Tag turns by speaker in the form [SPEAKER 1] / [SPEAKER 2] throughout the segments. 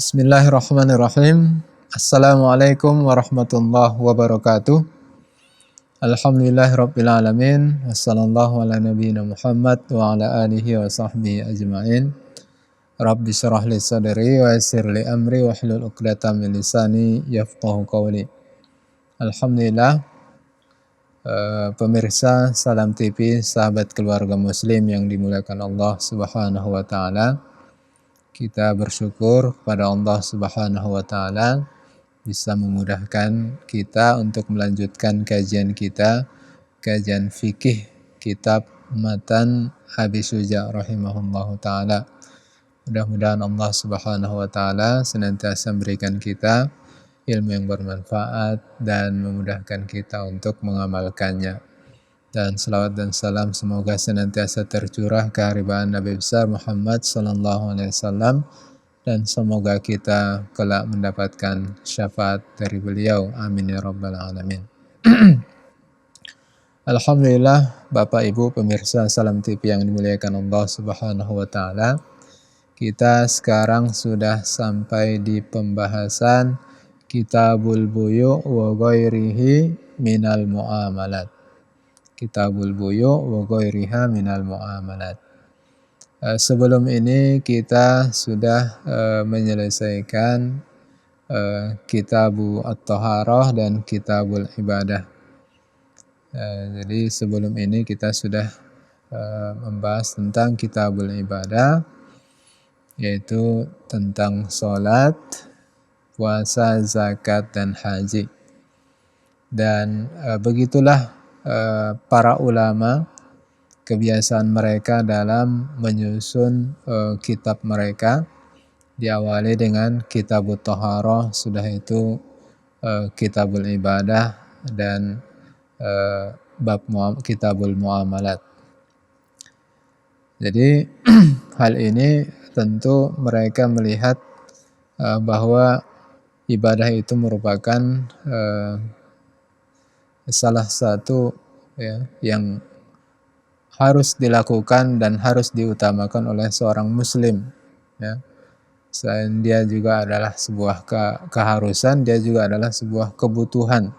[SPEAKER 1] Bismillahirrahmanirrahim. Assalamualaikum warahmatullahi wabarakatuh. Alhamdulillahirabbil alamin. Wassallallahu ala nabiyyina Muhammad wa ala alihi wa sahbihi ajmain. Rabbi syrah li sadri wa yassir li amri wa hlul 'uqdatam min lisani yafqahu qawli. Alhamdulillah, pemirsa Salam TV, sahabat keluarga muslim yang dimuliakan Allah Subhanahu wa taala. Kita bersyukur kepada Allah Subhanahu wa taala bisa memudahkan kita untuk melanjutkan kajian kita, kajian fikih kitab Matan Abi Syuja' rahimahullahu taala. Mudah-mudahan Allah Subhanahu wa taala senantiasa memberikan kita ilmu yang bermanfaat dan memudahkan kita untuk mengamalkannya. Dan salawat dan salam semoga senantiasa tercurah ke haribaan Nabi besar Muhammad sallallahu alaihi wasallam, dan semoga kita kelak mendapatkan syafaat dari beliau. Amin ya rabbal alamin. Alhamdulillah, Bapak Ibu pemirsa Salam TV yang dimuliakan Allah Subhanahu wa taala. Kita sekarang sudah sampai di pembahasan Kitabul Buyu' wa ghairihi minal muamalat. Kitabul Buyu' wa ghairiha minal muamalat. Sebelum ini kita sudah menyelesaikan Kitabu At-Taharah dan Kitabul Ibadah. Jadi sebelum ini kita sudah membahas tentang Kitabul Ibadah, yaitu tentang sholat, puasa, zakat, dan haji. Dan begitulah para ulama kebiasaan mereka dalam menyusun kitab mereka. Diawali dengan Kitabut Taharah, sudah itu Kitabul Ibadah, dan bab Kitabul Muamalat. Jadi hal ini tentu mereka melihat bahwa ibadah itu merupakan salah satu yang harus dilakukan dan harus diutamakan oleh seorang muslim. Selain dia juga adalah sebuah keharusan, dia juga adalah sebuah kebutuhan.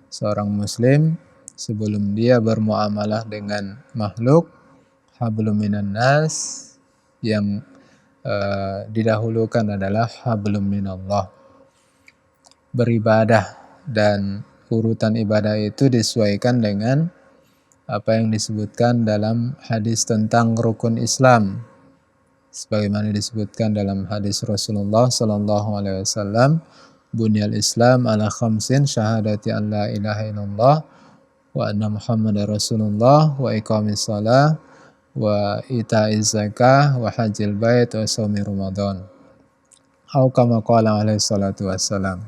[SPEAKER 1] Seorang muslim sebelum dia bermuamalah dengan makhluk, hablum minan nas, yang didahulukan adalah hablum minallah. Beribadah dan urutan ibadah itu disesuaikan dengan apa yang disebutkan dalam hadis tentang rukun Islam, sebagaimana disebutkan dalam hadis Rasulullah sallallahu alaihi wasallam, bunyal Islam ala khamsin, syahadati an la ilaha illallah wa anna Muhammadar Rasulullah wa iqamis shalah wa ita'iz zakah wa hajjil bait wa shaumi Ramadan. Atau kama qala alaihi salatu wassalam.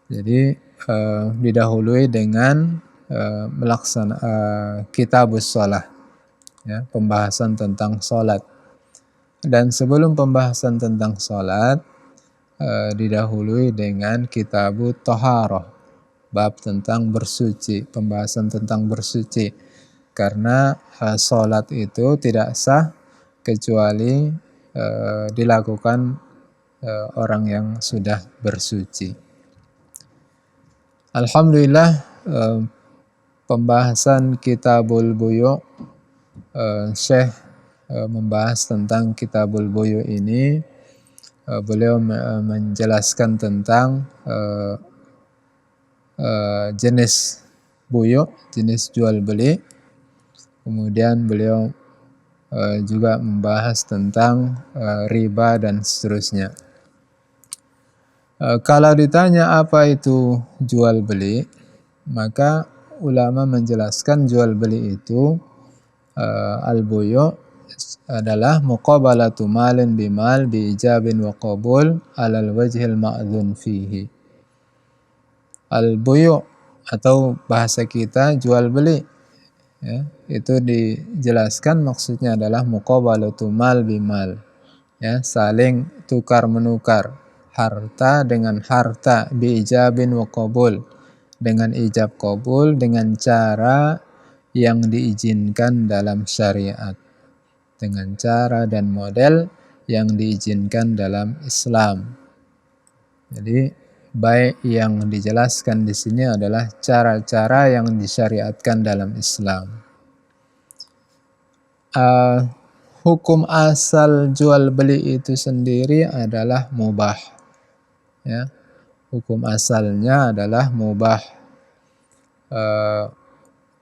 [SPEAKER 1] Jadi didahului dengan kitabus shalah, pembahasan tentang salat. Dan sebelum pembahasan tentang salat didahului dengan Kitabut Taharah, bab tentang bersuci, pembahasan tentang bersuci. Karena salat itu tidak sah kecuali dilakukan orang yang sudah bersuci. Alhamdulillah, pembahasan Kitabul Buyu', Syekh membahas tentang Kitabul Buyu' ini. Beliau menjelaskan tentang jenis buyu', jenis jual beli. Kemudian beliau juga membahas tentang riba dan seterusnya. Kalau ditanya apa itu jual beli, maka ulama menjelaskan jual beli itu al-buyu' adalah muqabalatu malin bimal bi ijabin wa qabul alal wajhil ma'dzun fihi. Al-buyu' atau bahasa kita jual beli, itu dijelaskan maksudnya adalah muqabalatu mal bimal, saling tukar menukar harta dengan harta, bi ijabin wa qabul, dengan ijab qabul, dengan cara yang diizinkan dalam syariat, dengan cara dan model yang diizinkan dalam Islam. Jadi bai yang dijelaskan di sini adalah cara-cara yang disyariatkan dalam Islam. Hukum asal jual beli itu sendiri adalah mubah. Ya, hukum asalnya adalah mubah.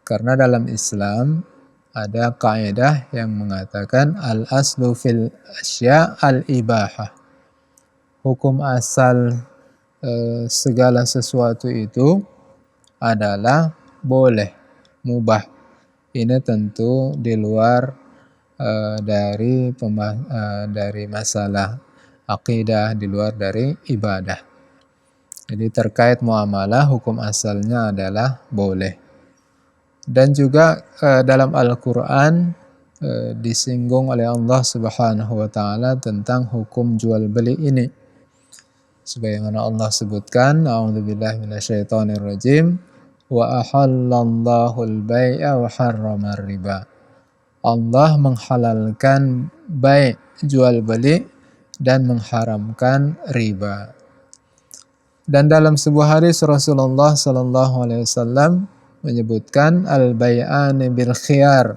[SPEAKER 1] Karena dalam Islam ada kaidah yang mengatakan al-aslu fil asya al-ibahah. Hukum asal segala sesuatu itu adalah boleh, mubah. Ini tentu di luar dari masalah akidah, di luar dari ibadah. Jadi terkait muamalah hukum asalnya adalah boleh. Dan juga dalam Al-Quran disinggung oleh Allah Subhanahu wa Ta'ala tentang hukum jual beli ini. Sebagaimana Allah sebutkan, a'udzubillahi minasyaitonirrajim, wa ahallallahu al-bai'a wa harrama riba. Allah menghalalkan bai' jual beli dan mengharamkan riba. Dan dalam sebuah hadis Rasulullah sallallahu alaihi wasallam menyebutkan al-bai'ani bil khiyar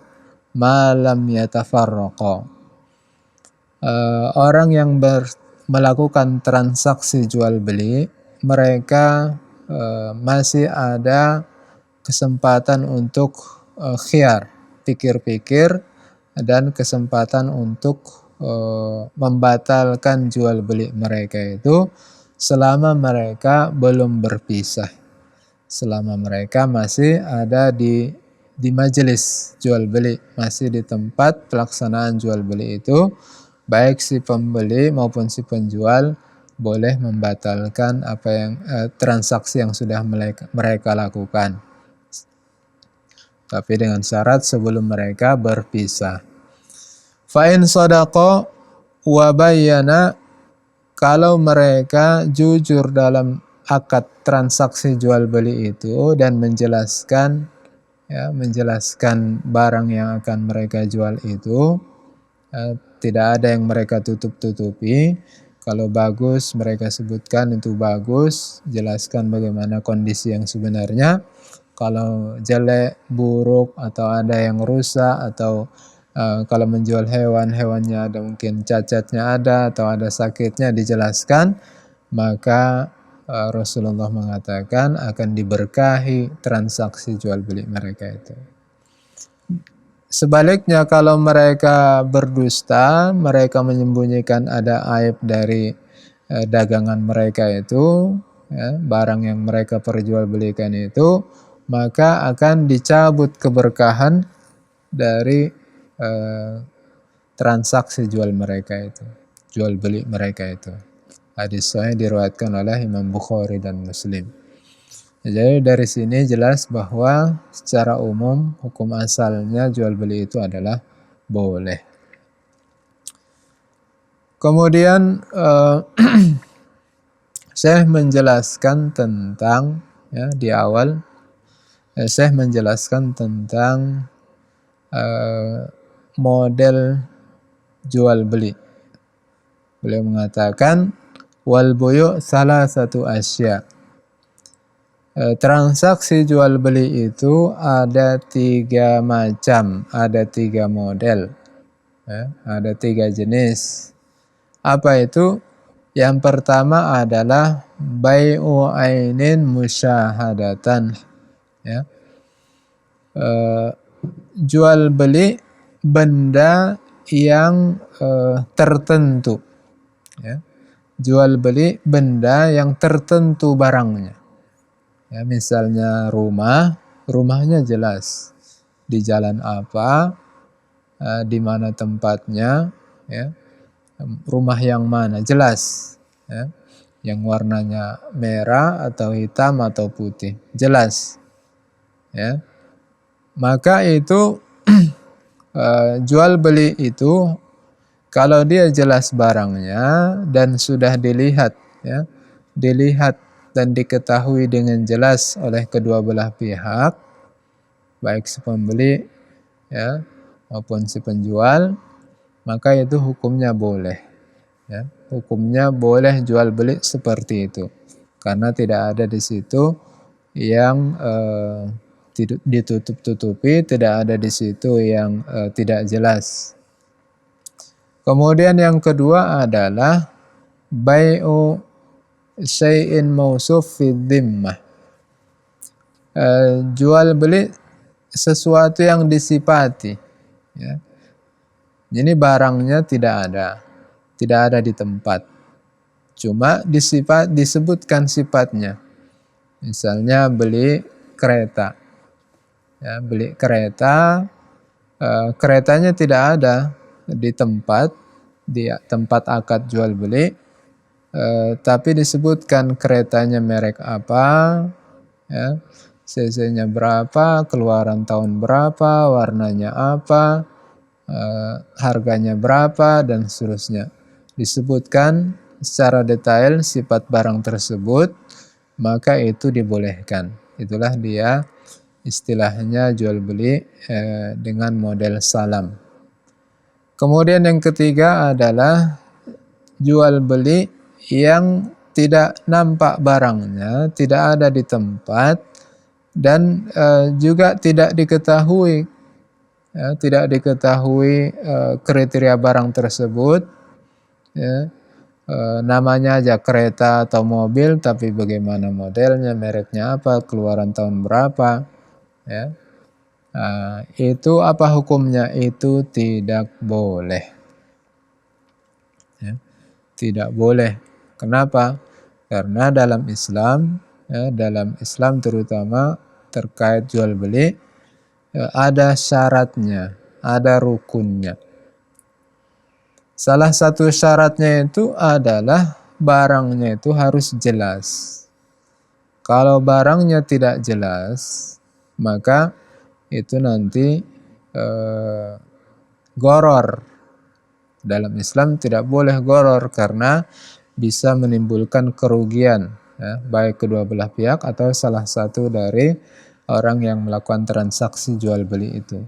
[SPEAKER 1] ma lam yatafarraqa. Orang yang melakukan transaksi jual beli, mereka masih ada kesempatan untuk khiyar, pikir-pikir, dan kesempatan untuk membatalkan jual beli mereka itu selama mereka belum berpisah, selama mereka masih ada di majelis jual beli, masih di tempat pelaksanaan jual beli itu, baik si pembeli maupun si penjual boleh membatalkan apa yang transaksi yang sudah mereka lakukan. Tapi dengan syarat sebelum mereka berpisah. Fa in shadaqa wa bayyana, kalau mereka jujur dalam akad transaksi jual beli itu dan menjelaskan barang yang akan mereka jual itu, tidak ada yang mereka tutup-tutupi. Kalau bagus mereka sebutkan itu bagus, jelaskan bagaimana kondisi yang sebenarnya. Kalau jelek, buruk, atau ada yang rusak, atau kalau menjual hewannya ada mungkin cacatnya ada atau ada sakitnya, dijelaskan, maka Rasulullah mengatakan akan diberkahi transaksi jual beli mereka itu. Sebaliknya kalau mereka berdusta, mereka menyembunyikan ada aib dari dagangan mereka itu, barang yang mereka perjualbelikan itu, maka akan dicabut keberkahan dari transaksi jual beli mereka itu. Hadis sahih diriwayatkan oleh Imam Bukhari dan Muslim. Jadi dari sini jelas bahwa secara umum hukum asalnya jual beli itu adalah boleh. Kemudian saya menjelaskan tentang di awal saya menjelaskan tentang model jual beli. Beliau mengatakan wal buyu' salasatu asya. Transaksi jual beli itu ada 3 macam, ada 3 model, ada 3 jenis. Apa itu? Yang pertama adalah bai'u ainin musyahadatan, jual beli benda yang tertentu, jual beli benda yang tertentu barangnya. Misalnya rumahnya jelas di jalan apa, di mana tempatnya, rumah yang mana jelas, yang warnanya merah atau hitam atau putih jelas, maka itu jual beli itu kalau dia jelas barangnya dan sudah dilihat dan diketahui dengan jelas oleh kedua belah pihak, baik si pembeli maupun si penjual, maka itu hukumnya boleh. Ya, hukumnya boleh jual beli seperti itu, karena tidak ada di situ yang ditutup-tutupi, tidak ada di situ yang tidak jelas. Kemudian yang kedua adalah bai'u syai'in mausuf fi dhimmah. Jual beli sesuatu yang disifati, ya. Jadi barangnya tidak ada di tempat, cuma disebutkan sifatnya. Misalnya beli kereta, ya, beli kereta, keretanya tidak ada di tempat akad jual beli, tapi disebutkan keretanya merek apa, ya, cc-nya berapa, keluaran tahun berapa, warnanya apa, harganya berapa, dan seterusnya. Disebutkan secara detail sifat barang tersebut, maka itu dibolehkan. Itulah dia istilahnya jual beli dengan model salam. Kemudian yang ketiga adalah jual beli yang tidak nampak barangnya, tidak ada di tempat, dan juga tidak diketahui kriteria barang tersebut, ya. Namanya aja kereta atau mobil, tapi bagaimana modelnya, mereknya apa, keluaran tahun berapa, ya. Itu apa hukumnya? Itu tidak boleh, ya. Tidak boleh. Kenapa? Karena dalam Islam, ya, dalam Islam terutama terkait jual beli, ada syaratnya, ada rukunnya. Salah satu syaratnya itu adalah barangnya itu harus jelas. Kalau barangnya tidak jelas, maka itu nanti gharar. Dalam Islam tidak boleh gharar karena bisa menimbulkan kerugian, ya, baik kedua belah pihak atau salah satu dari orang yang melakukan transaksi jual beli itu.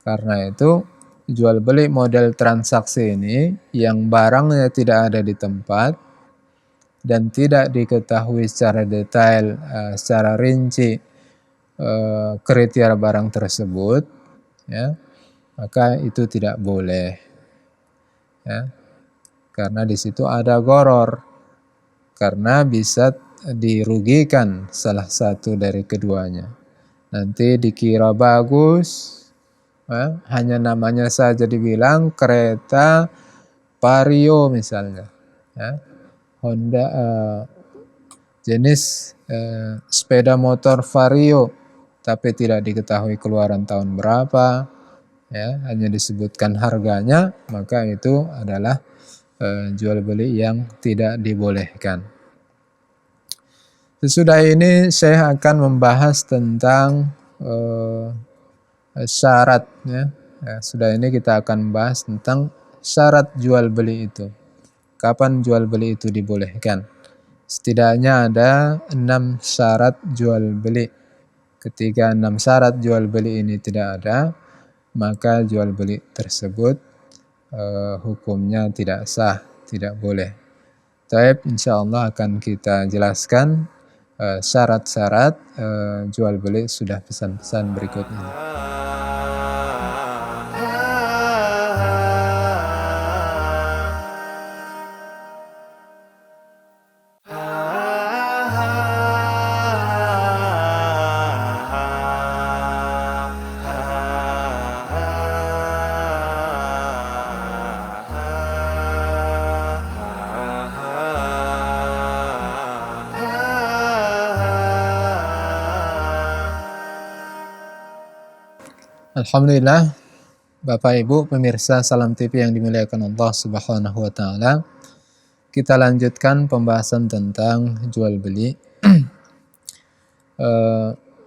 [SPEAKER 1] Karena itu jual beli model transaksi ini yang barangnya tidak ada di tempat dan tidak diketahui secara detail, secara rinci kriteria barang tersebut, ya, maka itu tidak boleh, ya, karena di situ ada gharar, karena bisa dirugikan salah satu dari keduanya. Nanti dikira bagus, ya, hanya namanya saja dibilang kereta Vario misalnya, ya, Honda, jenis sepeda motor Vario, tapi tidak diketahui keluaran tahun berapa, ya, hanya disebutkan harganya, maka itu adalah jual beli yang tidak dibolehkan. Sesudah ini saya akan membahas tentang syarat, ya. Sudah ini kita akan membahas tentang syarat jual beli itu. Kapan jual beli itu dibolehkan? Setidaknya ada 6 syarat jual beli. Ketika 6 syarat jual beli ini tidak ada, maka jual beli tersebut hukumnya tidak sah, tidak boleh. Taib, insyaallah akan kita jelaskan syarat-syarat jual beli sudah pesan-pesan berikut ini. Alhamdulillah, Bapak Ibu pemirsa Salam TV yang dimuliakan Allah Subhanahu wa taala. Kita lanjutkan pembahasan tentang jual beli.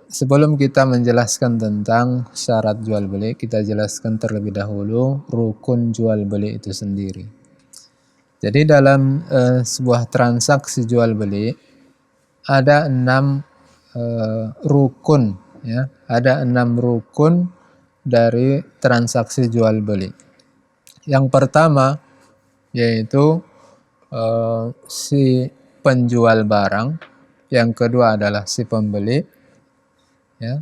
[SPEAKER 1] Sebelum kita menjelaskan tentang syarat jual beli, kita jelaskan terlebih dahulu rukun jual beli itu sendiri. Jadi dalam sebuah transaksi jual beli ada 6 rukun, ya, ada 6 rukun dari transaksi jual beli. Yang pertama yaitu si penjual barang, yang kedua adalah si pembeli, ya.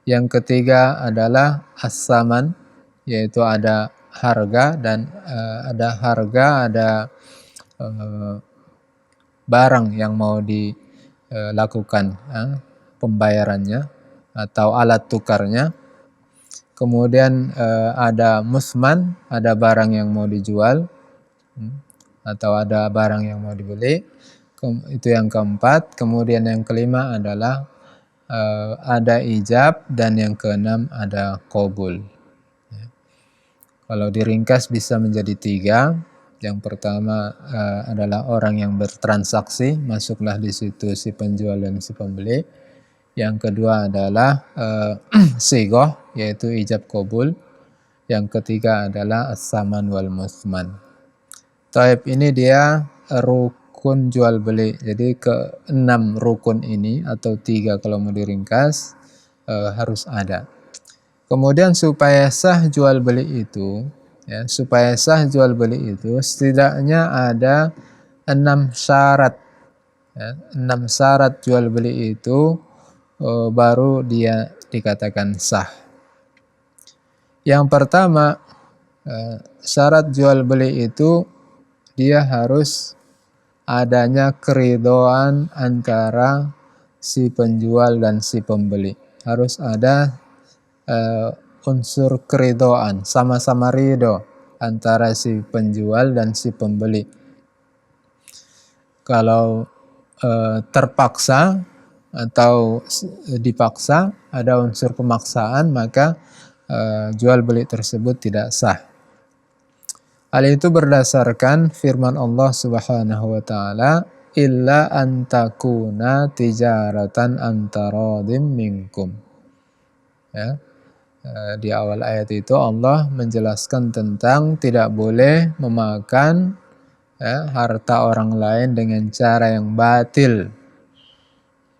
[SPEAKER 1] Yang ketiga adalah as-saman, yaitu ada harga dan ada barang yang mau dilakukan pembayarannya atau alat tukarnya. Kemudian ada musman, ada barang yang mau dijual atau ada barang yang mau dibeli. Itu yang keempat. Kemudian yang kelima adalah ada ijab, dan yang keenam ada qabul. Kalau diringkas bisa menjadi tiga. Yang pertama adalah orang yang bertransaksi, masuklah di situ si penjual dan si pembeli. Yang kedua adalah sigoh, yaitu ijab qabul. Yang ketiga adalah as-saman wal musman. Taib ini dia rukun jual beli. Jadi ke-6 rukun ini atau 3 kalau mau diringkas harus ada. Kemudian supaya sah jual beli itu, ya, supaya sah jual beli itu setidaknya ada 6 syarat. Ya, 6 syarat jual beli itu baru dia dikatakan sah. Yang pertama, syarat jual beli itu dia harus adanya keridhaan antara si penjual dan si pembeli. Harus ada unsur keridhaan, sama-sama ridho antara si penjual dan si pembeli. Kalau terpaksa atau dipaksa, ada unsur pemaksaan, maka jual beli tersebut tidak sah. Hal itu berdasarkan firman Allah Subhanahu wa taala, illa antakuna tijaratan antaradim minkum. Ya. Di awal ayat itu Allah menjelaskan tentang tidak boleh memakan harta orang lain dengan cara yang batil.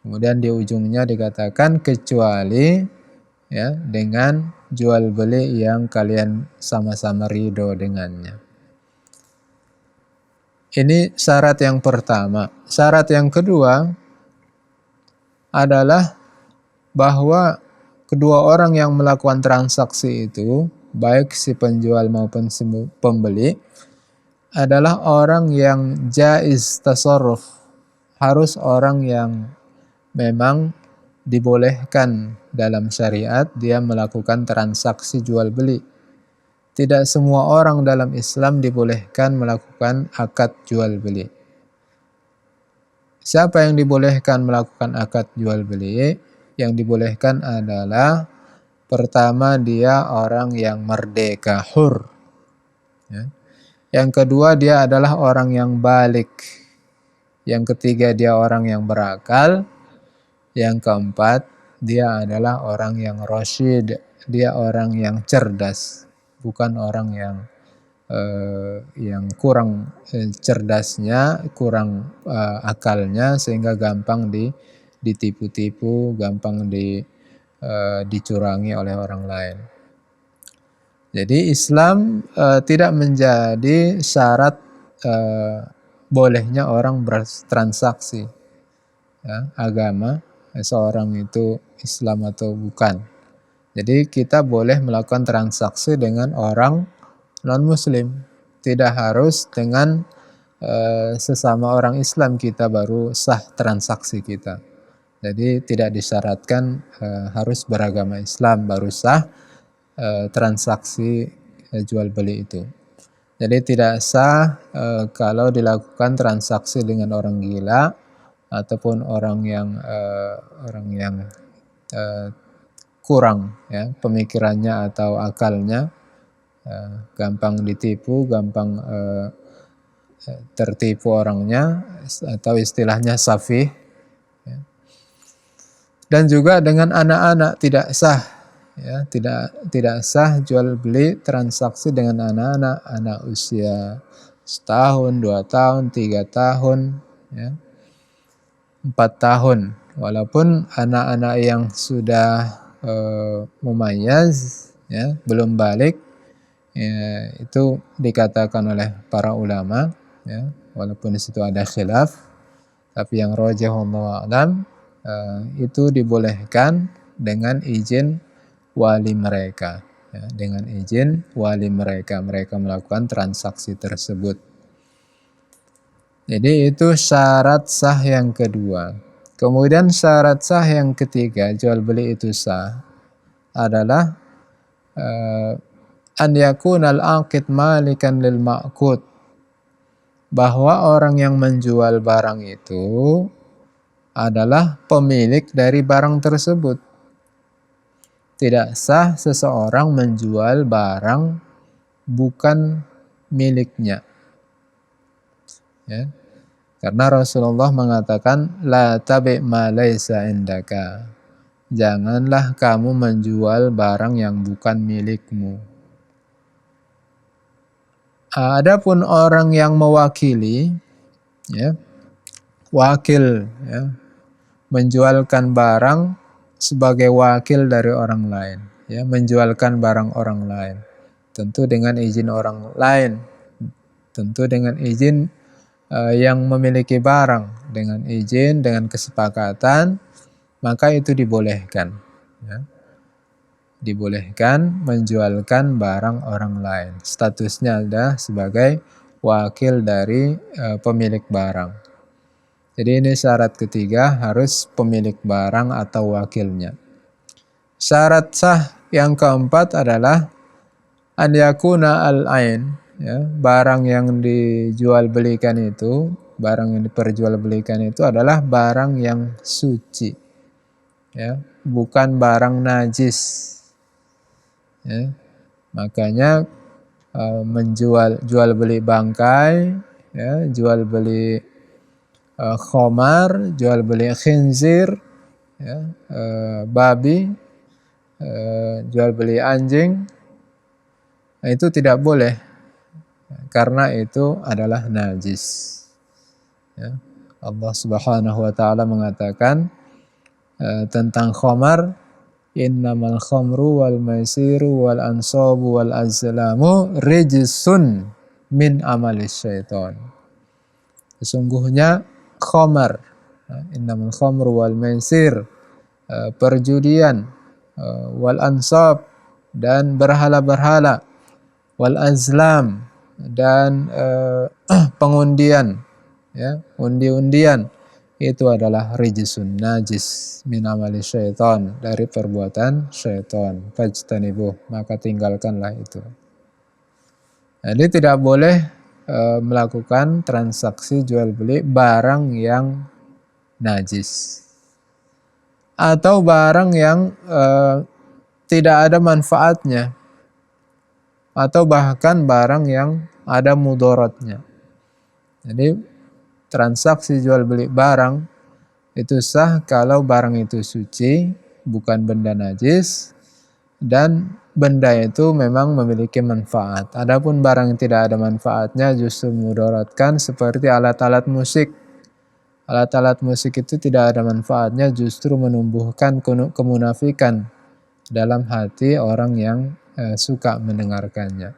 [SPEAKER 1] Kemudian di ujungnya dikatakan kecuali ya dengan jual beli yang kalian sama-sama ridho dengannya. Ini syarat yang pertama. Syarat yang kedua adalah bahwa kedua orang yang melakukan transaksi itu, baik si penjual maupun si pembeli, adalah orang yang jaiz tasarruf. Harus orang yang memang dibolehkan dalam syariat dia melakukan transaksi jual beli. Tidak semua orang dalam Islam dibolehkan melakukan akad jual beli. Siapa yang dibolehkan melakukan akad jual beli? Yang dibolehkan adalah pertama dia orang yang merdeka, hur. Ya. Yang kedua dia adalah orang yang balik. Yang ketiga dia orang yang berakal. Yang keempat dia adalah orang yang rasyid. Dia orang yang cerdas, bukan orang yang kurang cerdasnya, kurang akalnya sehingga gampang ditipu-tipu, gampang dicurangi oleh orang lain. Jadi Islam tidak menjadi syarat bolehnya orang bertransaksi agama, seorang itu Islam atau bukan. Jadi kita boleh melakukan transaksi dengan orang non-muslim, tidak harus dengan sesama orang Islam kita baru sah transaksi kita. Jadi tidak disyaratkan harus beragama Islam baru sah transaksi jual beli itu. Jadi tidak sah kalau dilakukan transaksi dengan orang gila ataupun orang yang kurang ya pemikirannya atau akalnya, gampang ditipu, gampang tertipu orangnya, atau istilahnya safih. Dan juga dengan anak-anak tidak sah, ya tidak sah jual beli transaksi dengan anak-anak, anak usia setahun, 2 tahun, 3 tahun, ya, 4 tahun. Walaupun anak-anak yang sudah mumayyiz, ya, belum balik, ya, itu dikatakan oleh para ulama, ya, walaupun di situ ada khilaf, tapi yang rajih wallahu a'lam itu dibolehkan dengan izin wali mereka, ya, dengan izin wali mereka melakukan transaksi tersebut. Jadi itu syarat sah yang kedua. Kemudian syarat sah yang ketiga, jual beli itu sah, adalah an yakunal aqid malikan lil ma'qud, bahwa orang yang menjual barang itu adalah pemilik dari barang tersebut. Tidak sah seseorang menjual barang bukan miliknya, ya. Karena Rasulullah mengatakan la tabi' ma laisa indaka, janganlah kamu menjual barang yang bukan milikmu. Adapun orang yang mewakili, ya, wakil, ya, menjualkan barang sebagai wakil dari orang lain, ya, menjualkan barang orang lain, tentu dengan izin orang lain, tentu dengan izin yang memiliki barang, dengan izin, dengan kesepakatan, maka itu dibolehkan, ya. Dibolehkan menjualkan barang orang lain, statusnya adalah sebagai wakil dari pemilik barang. Jadi ini syarat ketiga, harus pemilik barang atau wakilnya. Syarat sah yang keempat adalah an yakuna al-ain, ya, barang yang dijual belikan itu, barang yang diperjualbelikan itu adalah barang yang suci, ya, bukan barang najis, ya. Makanya jual beli bangkai, ya, jual beli khomar, jual beli khinzir, ya, babi, jual beli anjing, itu tidak boleh, karena itu adalah najis, ya. Allah Subhanahu wa taala mengatakan tentang khamar, innamal khamru wal maisiru wal ansabu wal azlamu rijsun min amalis syaitan. Sesungguhnya khamar, innamal khamru wal maisir, perjudian, wal ansab, dan berhala-berhala, wal azlam, dan pengundian, ya, undi-undian, itu adalah rijsun, najis, min amali syaitan, dari perbuatan syaitan. Fajtanibuh, maka tinggalkanlah itu. Jadi tidak boleh melakukan transaksi jual beli barang yang najis atau barang yang tidak ada manfaatnya, atau bahkan barang yang ada mudaratnya. Jadi transaksi jual beli barang itu sah kalau barang itu suci, bukan benda najis, dan benda itu memang memiliki manfaat. Adapun barang yang tidak ada manfaatnya justru mudaratkan, seperti alat-alat musik. Alat-alat musik itu tidak ada manfaatnya, justru menumbuhkan kemunafikan dalam hati orang yang suka mendengarkannya.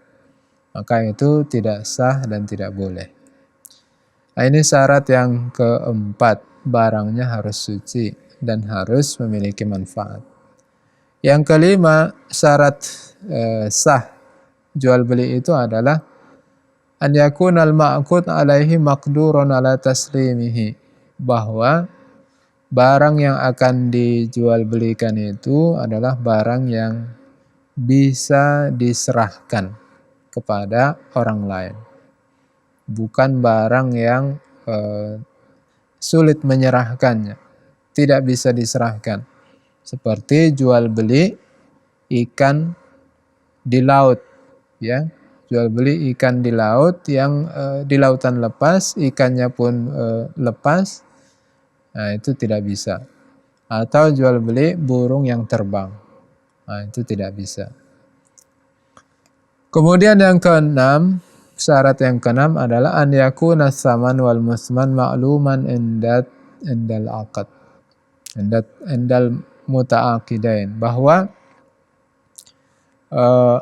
[SPEAKER 1] Maka itu tidak sah dan tidak boleh. Nah, ini syarat yang keempat, barangnya harus suci dan harus memiliki manfaat. Yang kelima, syarat sah jual beli itu adalah an yakunal ma'qud alaihi maqdurun ala taslimihi, bahwa barang yang akan dijual belikan itu adalah barang yang bisa diserahkan kepada orang lain, bukan barang yang sulit menyerahkannya, tidak bisa diserahkan. Seperti jual beli ikan di laut, ya, jual beli ikan di laut yang di lautan lepas, ikannya pun lepas, nah itu tidak bisa. Atau jual beli burung yang terbang, nah itu tidak bisa. Kemudian yang keenam, syarat yang keenam adalah an yakuna tsaman wal musman ma'luman indal aqd, indal muta'aqidain, bahwa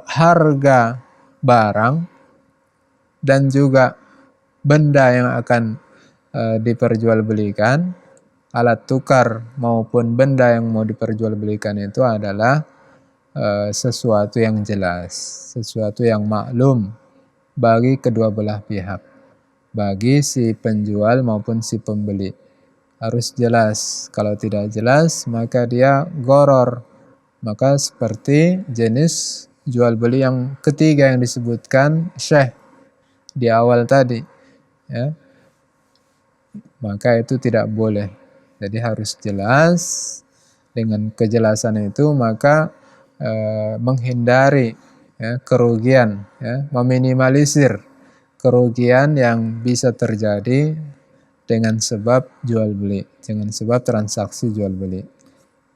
[SPEAKER 1] harga barang dan juga benda yang akan diperjualbelikan, alat tukar maupun benda yang mau diperjualbelikan itu adalah sesuatu yang jelas, sesuatu yang maklum bagi kedua belah pihak, bagi si penjual maupun si pembeli. Harus jelas. Kalau tidak jelas, maka dia gharar. Maka seperti jenis jual beli yang ketiga yang disebutkan Syekh di awal tadi, ya, maka itu tidak boleh. Jadi harus jelas. Dengan kejelasan itu maka menghindari kerugian, meminimalisir kerugian yang bisa terjadi dengan sebab jual beli, dengan sebab transaksi jual beli.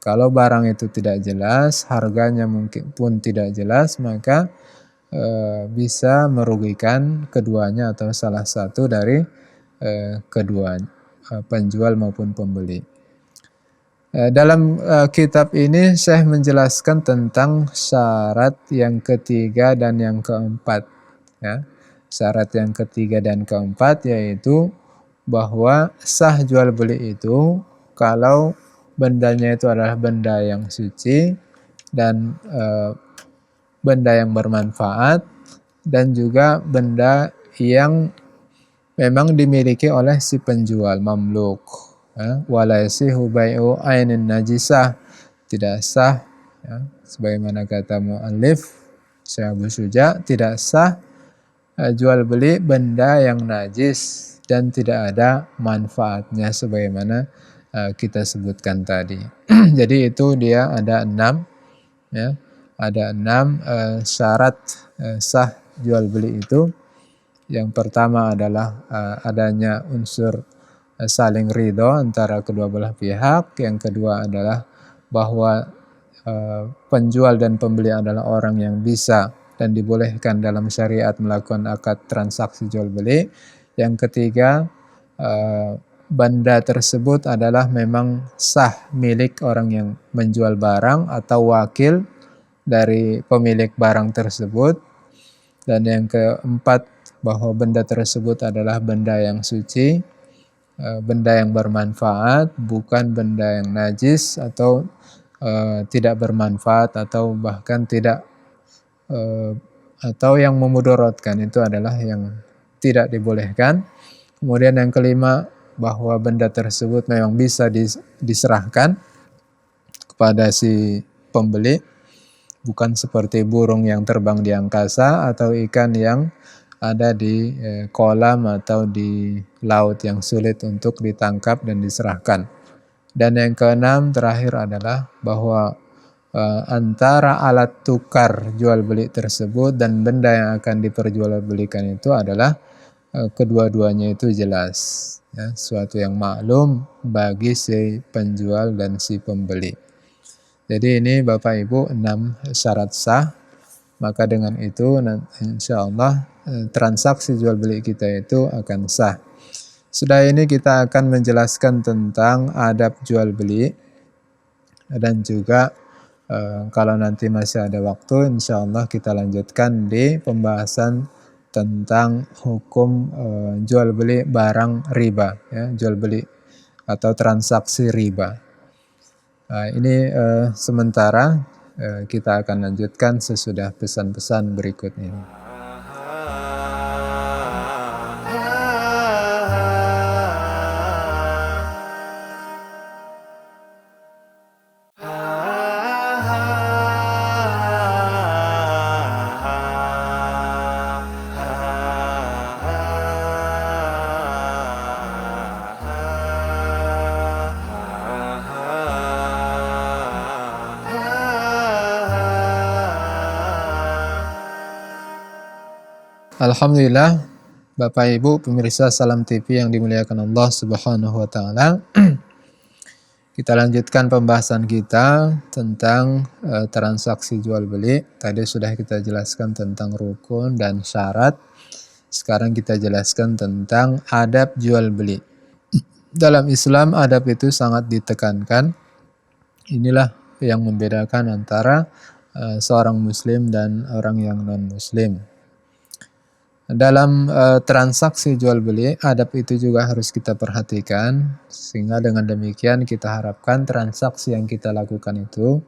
[SPEAKER 1] Kalau barang itu tidak jelas, harganya mungkin pun tidak jelas, maka bisa merugikan keduanya atau salah satu dari keduanya, penjual maupun pembeli. Dalam kitab ini Syekh menjelaskan tentang syarat yang ketiga dan yang keempat. Ya. Syarat yang ketiga dan keempat yaitu bahwa sah jual beli itu kalau bendanya itu adalah benda yang suci dan benda yang bermanfaat dan juga benda yang memang dimiliki oleh si penjual, mamluk. Wala yasihu bai'u ainin najisah, tidak sah, sebagaimana kata muallif Syekh Abu Syuja, tidak sah jual beli benda yang najis dan tidak ada manfaatnya sebagaimana kita sebutkan tadi. Jadi itu dia ada 6, ya, ada 6 syarat sah jual beli itu. Yang pertama adalah adanya unsur saling ridho antara kedua belah pihak. Yang kedua adalah bahwa penjual dan pembeli adalah orang yang bisa dan dibolehkan dalam syariat melakukan akad transaksi jual beli. Yang ketiga, benda tersebut adalah memang sah milik orang yang menjual barang atau wakil dari pemilik barang tersebut. Dan yang keempat, bahwa benda tersebut adalah benda yang suci, benda yang bermanfaat, bukan benda yang najis atau tidak bermanfaat atau bahkan tidak atau yang memudaratkan, itu adalah yang tidak dibolehkan. Kemudian yang kelima, bahwa benda tersebut memang bisa diserahkan kepada si pembeli, bukan seperti burung yang terbang di angkasa atau ikan yang ada di kolam atau di laut yang sulit untuk ditangkap dan diserahkan. Dan yang keenam terakhir adalah bahwa antara alat tukar jual beli tersebut dan benda yang akan diperjualbelikan itu adalah kedua-duanya itu jelas, ya, sesuatu yang maklum bagi si penjual dan si pembeli. Jadi ini Bapak Ibu 6 syarat sah. Maka dengan itu insya Allah transaksi jual beli kita itu akan sah. Sudah ini kita akan menjelaskan tentang adab jual beli dan juga kalau nanti masih ada waktu, insya Allah kita lanjutkan di pembahasan tentang hukum jual beli barang riba, ya, jual beli atau transaksi riba. Ini sementara, kita akan lanjutkan sesudah pesan-pesan berikut ini. Alhamdulillah, Bapak Ibu pemirsa Salam TV yang dimuliakan Allah Subhanahu wa taala. Kita lanjutkan pembahasan kita tentang transaksi jual beli. Tadi sudah kita jelaskan tentang rukun dan syarat. Sekarang kita jelaskan tentang adab jual beli. Dalam Islam adab itu sangat ditekankan. Inilah yang membedakan antara seorang muslim dan orang yang non muslim. Dalam transaksi jual beli, adab itu juga harus kita perhatikan, sehingga dengan demikian kita harapkan transaksi yang kita lakukan itu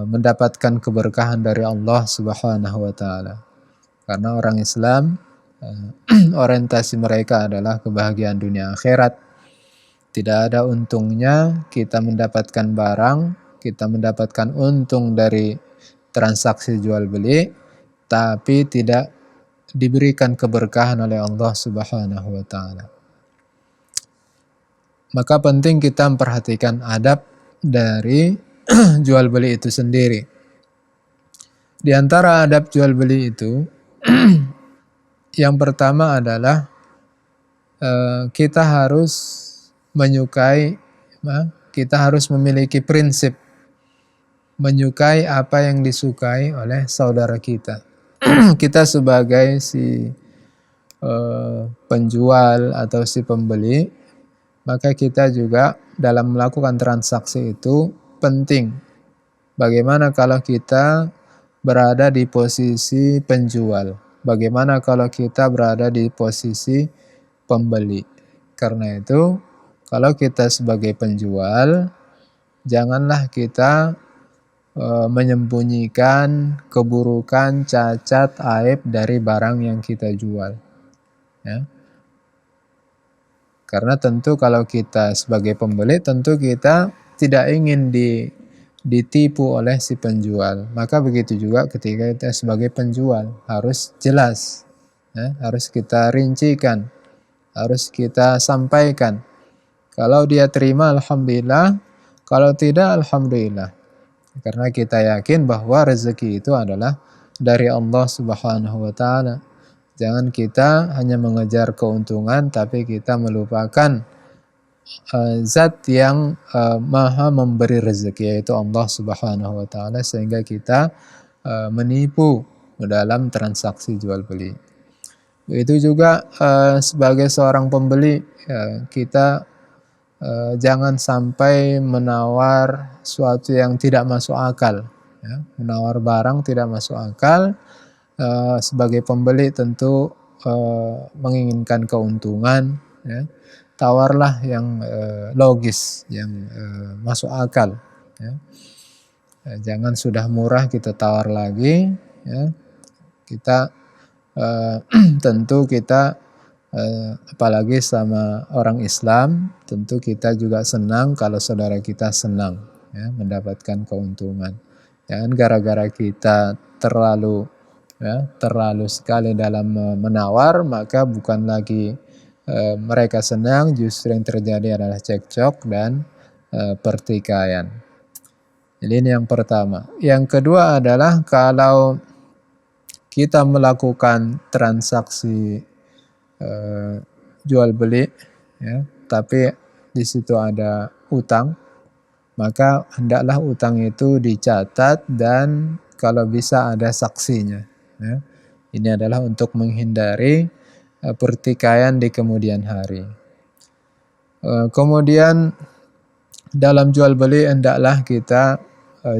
[SPEAKER 1] mendapatkan keberkahan dari Allah Subhanahu wa taala. Karena orang Islam orientasi mereka adalah kebahagiaan dunia akhirat. Tidak ada untungnya kita mendapatkan barang, kita mendapatkan untung dari transaksi jual beli, tapi tidak diberikan keberkahan oleh Allah Subhanahu wa taala. Maka penting kita memperhatikan adab dari jual beli itu sendiri. Di antara adab jual beli itu yang pertama adalah kita harus menyukai, kita harus memiliki prinsip menyukai apa yang disukai oleh saudara kita. Kita sebagai si penjual atau si pembeli, maka kita juga dalam melakukan transaksi itu penting. Bagaimana kalau kita berada di posisi penjual? Bagaimana kalau kita berada di posisi pembeli? Karena itu, kalau kita sebagai penjual, janganlah kita menyembunyikan keburukan, cacat, aib dari barang yang kita jual. Ya. Karena tentu kalau kita sebagai pembeli, tentu kita tidak ingin ditipu oleh si penjual. Maka begitu juga ketika kita sebagai penjual, harus jelas, ya, harus kita rincikan, harus kita sampaikan. Kalau dia terima, alhamdulillah. Kalau tidak, alhamdulillah. Karena kita yakin bahwa rezeki itu adalah dari Allah Subhanahu wa taala. Jangan kita hanya mengejar keuntungan tapi kita melupakan zat yang maha memberi rezeki, yaitu Allah Subhanahu wa taala, sehingga kita menipu dalam transaksi jual beli. Itu juga sebagai seorang pembeli, kita jangan sampai menawar suatu yang tidak masuk akal. Ya. Menawar barang tidak masuk akal. Sebagai pembeli tentu menginginkan keuntungan. Ya. Tawarlah yang logis, yang masuk akal. Ya. Jangan sudah murah kita tawar lagi. Ya. Kita tentu kita apalagi sama orang Islam, tentu kita juga senang kalau saudara kita senang, ya, mendapatkan keuntungan. Jangan gara-gara kita terlalu sekali dalam menawar, maka bukan lagi mereka senang, justru yang terjadi adalah cekcok dan pertikaian. Jadi ini yang pertama. Yang kedua adalah kalau kita melakukan transaksi jual beli, ya, tapi di situ ada utang, maka hendaklah utang itu dicatat dan kalau bisa ada saksinya. Ya. Ini adalah untuk menghindari pertikaian di kemudian hari. Kemudian dalam jual beli hendaklah kita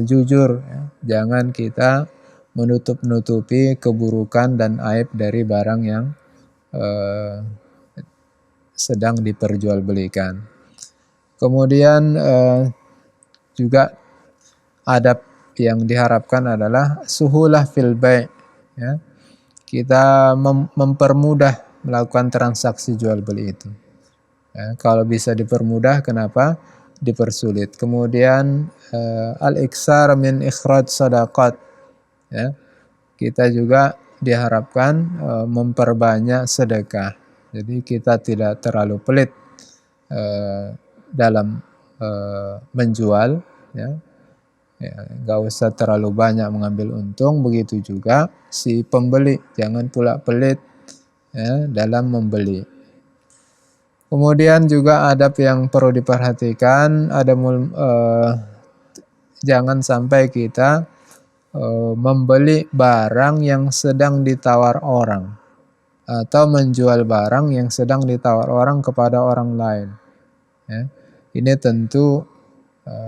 [SPEAKER 1] jujur, ya. Jangan kita menutup-nutupi keburukan dan aib dari barang yang sedang diperjualbelikan. Kemudian juga adab yang diharapkan adalah suhulah fil bai', ya. Kita mempermudah melakukan transaksi jual beli itu. Ya, kalau bisa dipermudah, kenapa dipersulit? Kemudian al-iksar min ikhraj sadaqat, ya. Kita juga diharapkan memperbanyak sedekah. Jadi kita tidak terlalu pelit dalam menjual, ya. Nggak usah terlalu banyak mengambil untung. Begitu juga si pembeli, jangan pula pelit, ya, dalam membeli. Kemudian juga adab yang perlu diperhatikan, jangan sampai kita membeli barang yang sedang ditawar orang atau menjual barang yang sedang ditawar orang kepada orang lain. Ya. Ini tentu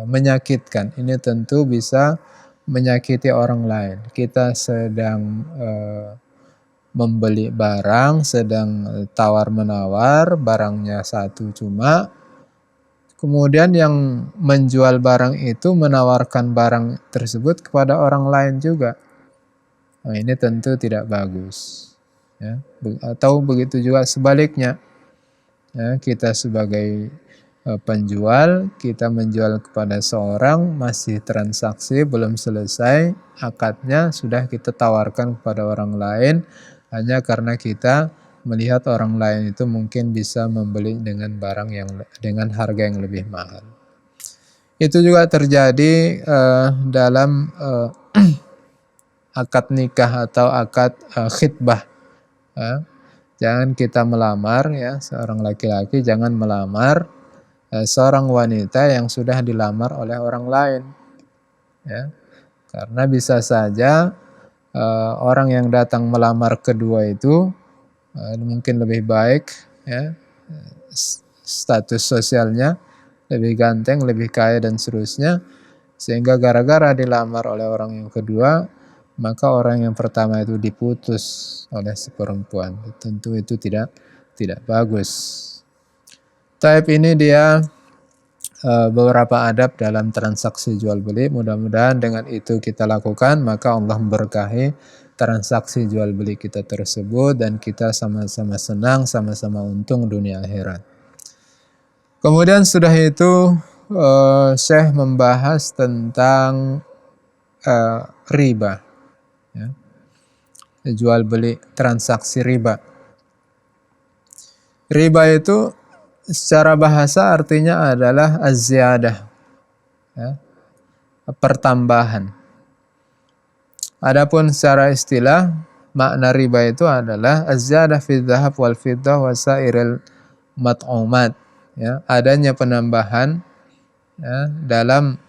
[SPEAKER 1] menyakitkan, ini tentu bisa menyakiti orang lain. Kita sedang membeli barang sedang tawar-menawar, barangnya satu cuma, kemudian yang menjual barang itu menawarkan barang tersebut kepada orang lain juga. Nah, ini tentu tidak bagus. Ya. Atau begitu juga sebaliknya. Ya, kita sebagai penjual, kita menjual kepada seorang, masih transaksi belum selesai, akadnya sudah kita tawarkan kepada orang lain hanya karena kita melihat orang lain itu mungkin bisa membeli dengan barang yang dengan harga yang lebih mahal. Itu juga terjadi dalam akad nikah atau akad khitbah. Jangan kita melamar, ya, seorang laki-laki jangan melamar seorang wanita yang sudah dilamar oleh orang lain, ya, karena bisa saja orang yang datang melamar kedua itu mungkin lebih baik, ya, status sosialnya lebih ganteng, lebih kaya dan seterusnya, sehingga gara-gara dilamar oleh orang yang kedua, maka orang yang pertama itu diputus oleh si perempuan. Tentu itu tidak bagus. Type ini dia beberapa adab dalam transaksi jual beli. Mudah-mudahan dengan itu kita lakukan, maka Allah memberkahi transaksi jual beli kita tersebut dan kita sama-sama senang, sama-sama untung dunia akhirat. Kemudian sudah itu Syekh membahas tentang riba, ya. Jual beli transaksi riba. Riba itu secara bahasa artinya adalah az-ziyadah, ya, pertambahan. Adapun secara istilah, makna riba itu adalah az-ziyadah fi dzahab wal fiddah wa sairil mat'umat, ya, adanya penambahan, ya, dalam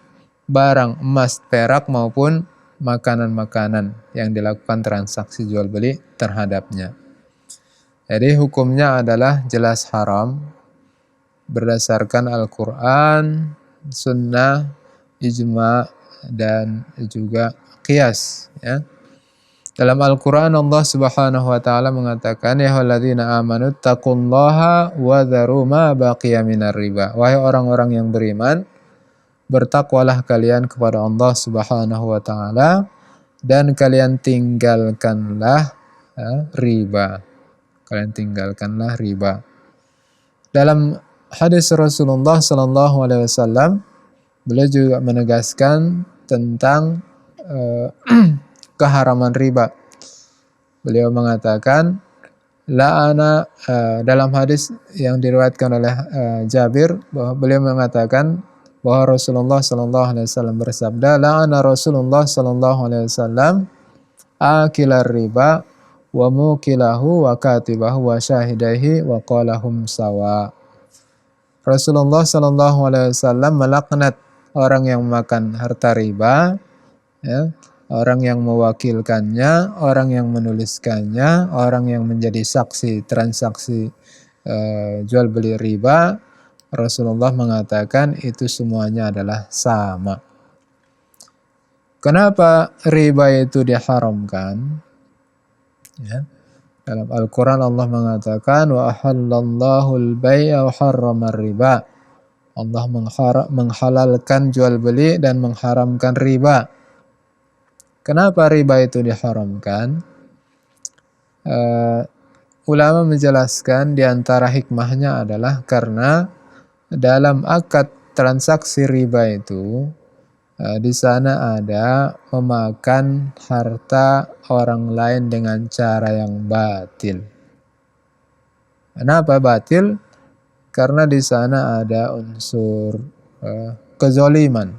[SPEAKER 1] barang emas, perak maupun makanan-makanan yang dilakukan transaksi jual beli terhadapnya. Jadi hukumnya adalah jelas haram berdasarkan Al-Quran, Sunnah, Ijma, dan juga Qiyas, ya. Dalam Al-Quran Allah Subhanahu wa taala mengatakan, ya ayyuhalladzina amanu taqullaha wa dharu ma baqiya minar riba. Wahai orang-orang yang beriman, bertakwalah kalian kepada Allah Subhanahu wa taala dan kalian tinggalkanlah riba. Kalian tinggalkanlah riba. Dalam hadis Rasulullah sallallahu alaihi wasallam, beliau juga menegaskan tentang keharaman riba. Beliau mengatakan, dalam hadis yang diriwayatkan oleh Jabir, bahwa beliau mengatakan bahwa Rasulullah sallallahu alaihi wasallam bersabda, la'ana Rasulullah sallallahu alaihi wasallam akilar riba wa mukilahu wa katibahu wa syahidaihi wa qalahum sawa. Rasulullah sallallahu alaihi wasallam melaknat orang yang makan harta riba, ya, orang yang mewakilkannya, orang yang menuliskannya, orang yang menjadi saksi transaksi jual beli riba. Rasulullah mengatakan itu semuanya adalah sama. Kenapa riba itu diharamkan? Ya. Dalam Al-Quran Allah mengatakan, wa ahallallahu al-bay'a wa harrama riba. Allah menghalalkan jual beli dan mengharamkan riba. Kenapa riba itu diharamkan? Ulama menjelaskan di antara hikmahnya adalah karena dalam akad transaksi riba itu di sana ada memakan harta orang lain dengan cara yang batil. Kenapa batil? Karena di sana ada unsur kezaliman,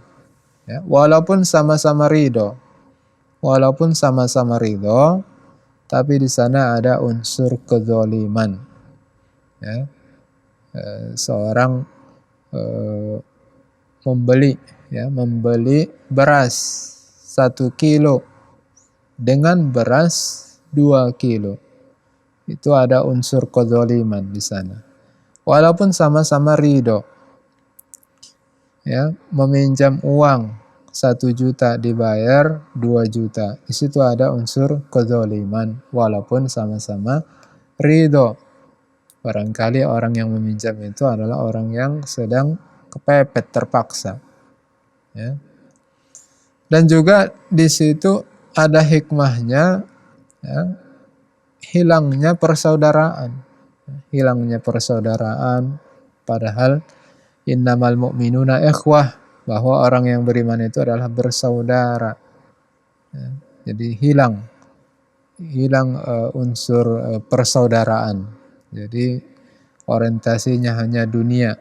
[SPEAKER 1] ya, walaupun sama-sama ridho, tapi di sana ada unsur kezaliman, ya. Seorang membeli beras 1 kilo dengan beras 2 kilo. Itu ada unsur kezaliman di sana. Walaupun sama-sama ridho, ya, meminjam uang 1 juta dibayar 2 juta. Di situ ada unsur kezaliman walaupun sama-sama ridho. Barangkali orang yang meminjam itu adalah orang yang sedang kepepet, terpaksa. Ya. Dan juga di situ ada hikmahnya, ya, hilangnya persaudaraan. Hilangnya persaudaraan, padahal innamal mu'minuna ikhwah, bahwa orang yang beriman itu adalah bersaudara. Ya, jadi hilang unsur persaudaraan. Jadi orientasinya hanya dunia.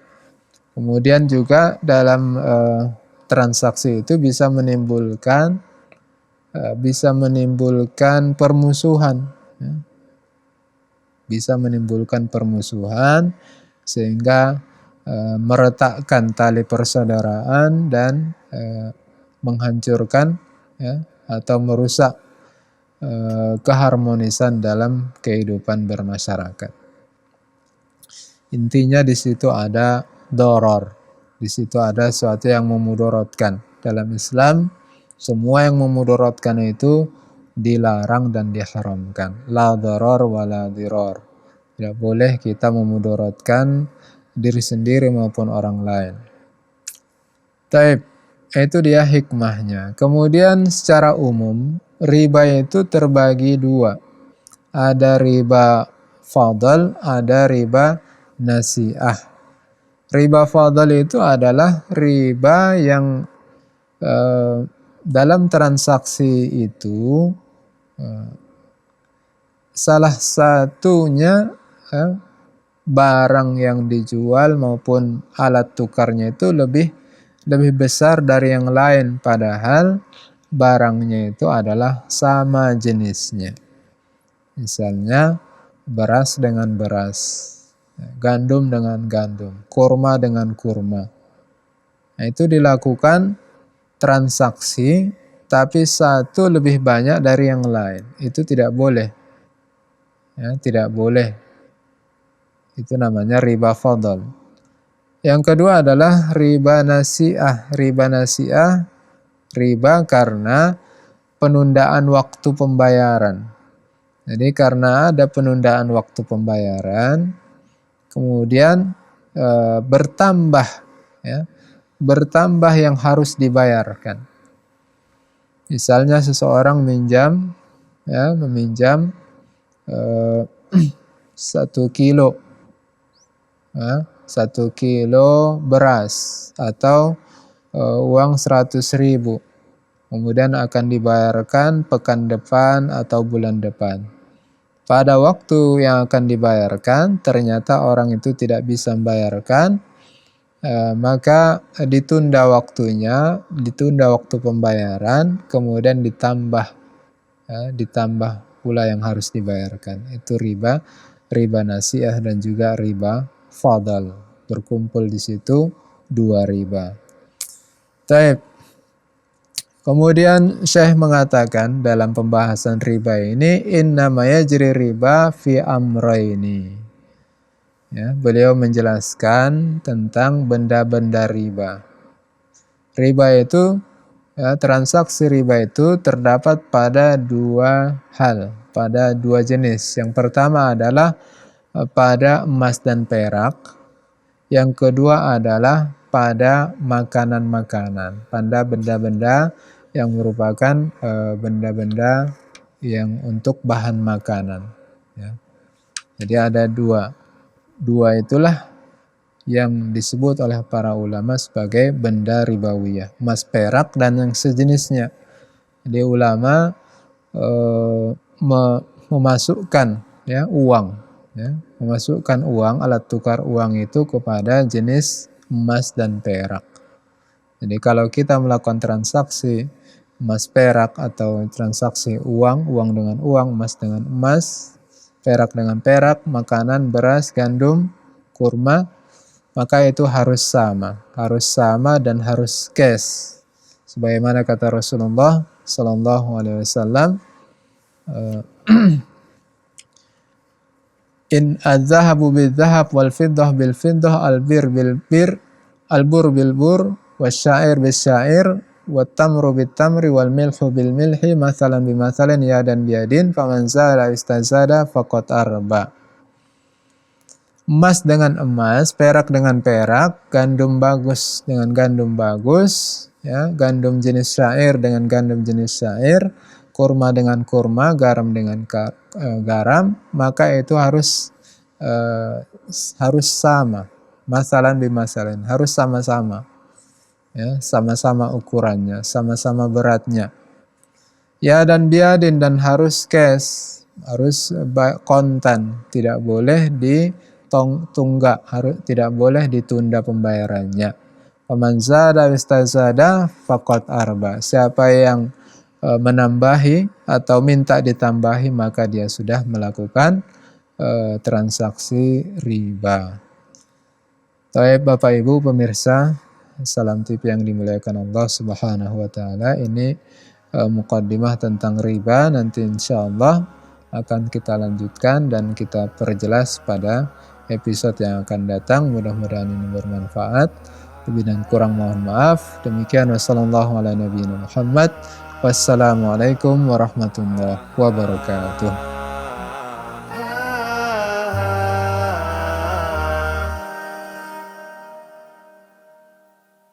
[SPEAKER 1] Kemudian juga dalam transaksi itu bisa menimbulkan permusuhan. Ya. Bisa menimbulkan permusuhan sehingga meretakkan tali persaudaraan dan menghancurkan, ya, atau merusak keharmonisan dalam kehidupan bermasyarakat. Intinya di situ ada doror, di situ ada sesuatu yang memudaratkan. Dalam Islam, semua yang memudaratkan itu dilarang dan diharamkan. La doror wa la diror. Tidak boleh kita memudaratkan diri sendiri maupun orang lain. Taib, itu dia hikmahnya. Kemudian secara umum, riba itu terbagi dua. Ada riba fadl, ada riba nasi'ah. Riba fadl itu adalah riba yang dalam transaksi itu salah satunya barang yang dijual maupun alat tukarnya itu lebih besar dari yang lain, padahal barangnya itu adalah sama jenisnya. Misalnya beras dengan beras, gandum dengan gandum, kurma dengan kurma. Nah, itu dilakukan transaksi tapi satu lebih banyak dari yang lain. Itu tidak boleh. Ya, tidak boleh. Itu namanya riba fadl. Yang kedua adalah riba nasi'ah. Riba nasi'ah, riba karena penundaan waktu pembayaran. Jadi karena ada penundaan waktu pembayaran, kemudian bertambah, ya, bertambah yang harus dibayarkan. Misalnya seseorang meminjam 1 kilo, 1 kilo beras atau uang 100.000, kemudian akan dibayarkan pekan depan atau bulan depan. Pada waktu yang akan dibayarkan ternyata orang itu tidak bisa membayarkan, maka ditunda waktunya, ditunda waktu pembayaran, kemudian ditambah pula yang harus dibayarkan. Itu riba nasi'ah dan juga riba fadl. Berkumpul di situ dua riba. Taib. Kemudian Syekh mengatakan dalam pembahasan riba ini, innama yajri riba fi amrayni. Ya, beliau menjelaskan tentang benda-benda riba. Riba itu, ya, transaksi riba itu terdapat pada dua hal, pada dua jenis. Yang pertama adalah pada emas dan perak. Yang kedua adalah pada makanan-makanan, pada benda-benda yang merupakan benda-benda yang untuk bahan makanan. Ya. Jadi ada dua itulah yang disebut oleh para ulama sebagai benda ribawiyah, emas perak dan yang sejenisnya. Jadi ulama memasukkan, ya, uang, ya, memasukkan uang, alat tukar uang itu kepada jenis emas dan perak. Jadi kalau kita melakukan transaksi emas perak atau transaksi uang dengan uang, emas dengan emas, perak dengan perak, makanan, beras, gandum, kurma, maka itu harus sama dan harus cash. Sebagaimana kata Rasulullah sallallahu alaihi wasallam, in az-zahabu bil-zahab wal fiddah bil-fiddah al-bir bil-bir al-bur bil-bur wasyair bil-syair wat tamru bit tamri wal milhu bil milhi mathalan bimathalin yadan biyadin faman zada istazada faqad arba. Emas dengan emas, perak dengan perak, gandum bagus dengan gandum bagus, ya, gandum jenis syair dengan gandum jenis syair, kurma dengan kurma, garam dengan garam, maka itu harus sama. Masalan bimasalin, harus sama-sama. Ya, sama-sama ukurannya, sama-sama beratnya. Ya dan biadin, dan harus cash, harus kontan, tidak boleh ditunggak, tidak boleh ditunda pembayarannya. Faman zada wastazada faqad arba. Siapa yang menambahi atau minta ditambahi, maka dia sudah melakukan transaksi riba. Baik Bapak Ibu pemirsa Salam TV yang dimuliakan Allah Subhanahu wa taala, ini muqaddimah tentang riba. Nanti insyaallah akan kita lanjutkan dan kita perjelas pada episode yang akan datang. Mudah-mudahan ini bermanfaat. Lebih dan kurang mohon maaf. Demikian wassalamualaikum warahmatullahi wabarakatuh. Wassalamualaikum warahmatullahi wabarakatuh.